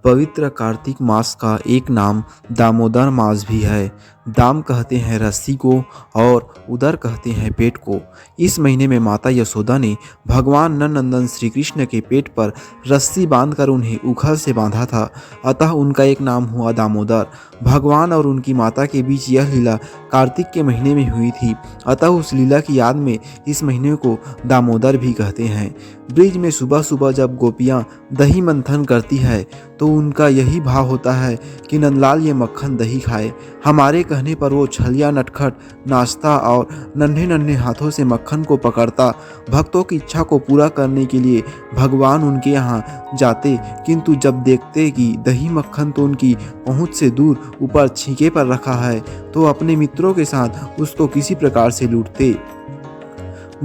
पवित्र कार्तिक मास का एक नाम दामोदर मास भी है। दाम कहते हैं रस्सी को और उदर कहते हैं पेट को। इस महीने में माता यशोदा ने भगवान नंदनंदन श्री कृष्ण के पेट पर रस्सी बांधकर उन्हें उखल से बांधा था, अतः उनका एक नाम हुआ दामोदर। भगवान और उनकी माता के बीच यह लीला कार्तिक के महीने में हुई थी, अतः उस लीला की याद में इस महीने को दामोदर भी कहते हैं। ब्रिज में सुबह सुबह जब गोपियाँ दही मंथन करती है तो उनका यही भाव होता है कि नंदलाल ये मक्खन दही खाए। हमारे कहने पर वो छलिया नटखट नाचता और नन्हे नन्हे हाथों से मक्खन को पकड़ता। भक्तों की इच्छा को पूरा करने के लिए भगवान उनके यहाँ जाते, किंतु जब देखते कि दही मक्खन तो उनकी पहुँच से दूर ऊपर छींके पर रखा है तो अपने मित्रों के साथ उसको किसी प्रकार से लूटते।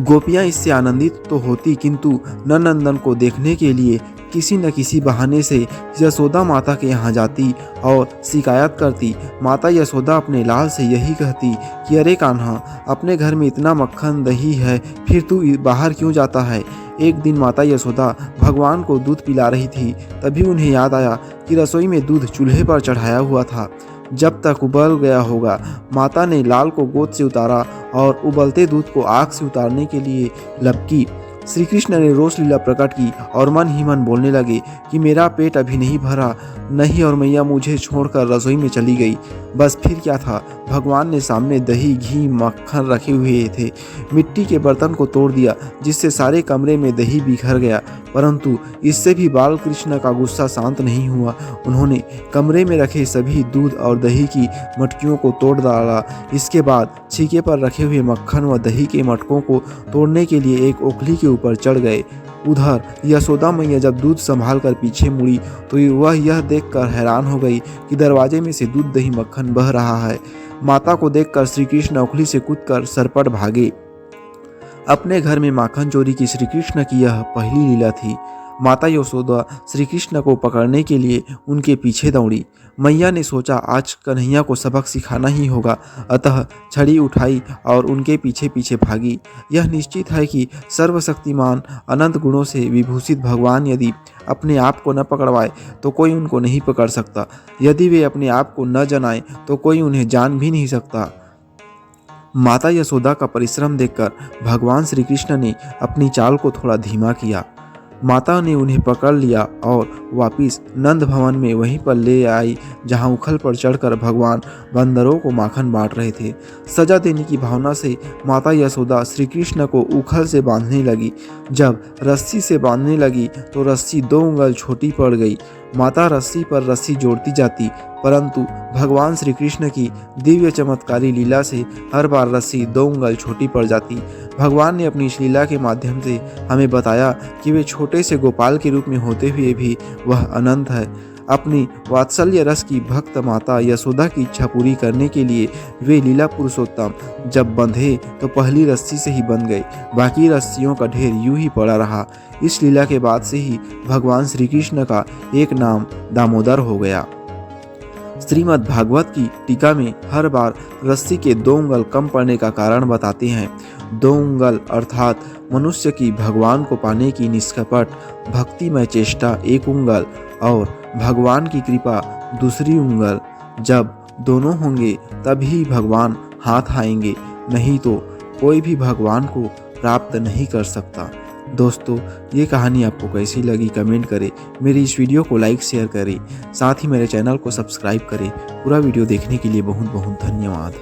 गोपियाँ इससे आनंदित तो होती, किंतु नंदनंदन को देखने के लिए किसी न किसी बहाने से यशोदा माता के यहाँ जाती और शिकायत करती। माता यशोदा अपने लाल से यही कहती कि अरे कान्हा, अपने घर में इतना मक्खन दही है, फिर तू बाहर क्यों जाता है। एक दिन माता यशोदा भगवान को दूध पिला रही थी, तभी उन्हें याद आया कि रसोई में दूध चूल्हे पर चढ़ाया हुआ था। जब तक उबल गया होगा, माता ने लाल को गोद से उतारा और उबलते दूध को आग से उतारने के लिए लपकी। श्री कृष्ण ने रोष लीला प्रकट की और मन ही मन बोलने लगे कि मेरा पेट अभी नहीं भरा, नहीं, और मैया मुझे छोड़कर रसोई में चली गई। बस फिर क्या था, भगवान ने सामने दही घी मक्खन रखे हुए थे। मिट्टी के बर्तन को तोड़ दिया, जिससे सारे कमरे में दही बिखर गया, परंतु इससे भी बाल कृष्ण का गुस्सा शांत नहीं हुआ। उन्होंने कमरे में रखे सभी दूध और दही की मटकियों को तोड़ डाला। इसके बाद छीके पर रखे हुए मक्खन व दही के मटकों को तोड़ने के लिए एक ओखली के ऊपर चढ़ गए। उधर यशोदा मैया जब दूध संभाल कर पीछे मुड़ी तो वह यह देखकर हैरान हो गई कि दरवाजे में से दूध दही मक्खन बह रहा है। माता को देखकर श्री कृष्ण ओखली से कूदकर सरपट भागे। अपने घर में माखन चोरी की श्री कृष्ण की यह पहली लीला थी। माता यशोदा श्री कृष्ण को पकड़ने के लिए उनके पीछे दौड़ी। मैया ने सोचा आज कन्हैया को सबक सिखाना ही होगा, अतः छड़ी उठाई और उनके पीछे पीछे भागी। यह निश्चित है कि सर्वशक्तिमान अनंत गुणों से विभूषित भगवान यदि अपने आप को न पकड़वाए तो कोई उनको नहीं पकड़ सकता। यदि वे अपने आप को न जनाए तो कोई उन्हें जान भी नहीं सकता। माता यशोदा का परिश्रम देखकर भगवान श्री कृष्ण ने अपनी चाल को थोड़ा धीमा किया। माता ने उन्हें पकड़ लिया और वापिस नंद भवन में वहीं पर ले आई, जहां उखल पर चढ़कर भगवान बंदरों को माखन बांट रहे थे। सजा देने की भावना से माता यशोदा श्री कृष्ण को उखल से बांधने लगी। जब रस्सी से बांधने लगी तो रस्सी 2 उंगल छोटी पड़ गई। माता रस्सी पर रस्सी जोड़ती जाती, परंतु भगवान श्री कृष्ण की दिव्य चमत्कारी लीला से हर बार रस्सी 2 उंगल छोटी पड़ जाती। भगवान ने अपनी इस लीला के माध्यम से हमें बताया कि वे छोटे से गोपाल के रूप में होते हुए भी वह अनंत है। अपनी वात्सल्य रस की भक्त माता यशोदा की इच्छा पूरी करने के लिए वे लीला पुरुषोत्तम जब बंधे तो पहली रस्सी से ही बंध गए, बाकी रस्सियों का ढेर यूं ही पड़ा रहा। इस लीला के बाद से ही भगवान श्री कृष्ण का एक नाम दामोदर हो गया। श्रीमद् भागवत की टीका में हर बार रस्सी के 2 उंगल कम पड़ने का कारण बताते हैं। 2 उंगल अर्थात मनुष्य की भगवान को पाने की निष्कपट भक्तिमय चेष्टा 1 उंगल और भगवान की कृपा 2 उंगल। जब दोनों होंगे तभी भगवान हाथ आएंगे, नहीं तो कोई भी भगवान को प्राप्त नहीं कर सकता। दोस्तों, ये कहानी आपको कैसी लगी कमेंट करें, मेरी इस वीडियो को लाइक शेयर करें, साथ ही मेरे चैनल को सब्सक्राइब करें। पूरा वीडियो देखने के लिए बहुत बहुत धन्यवाद।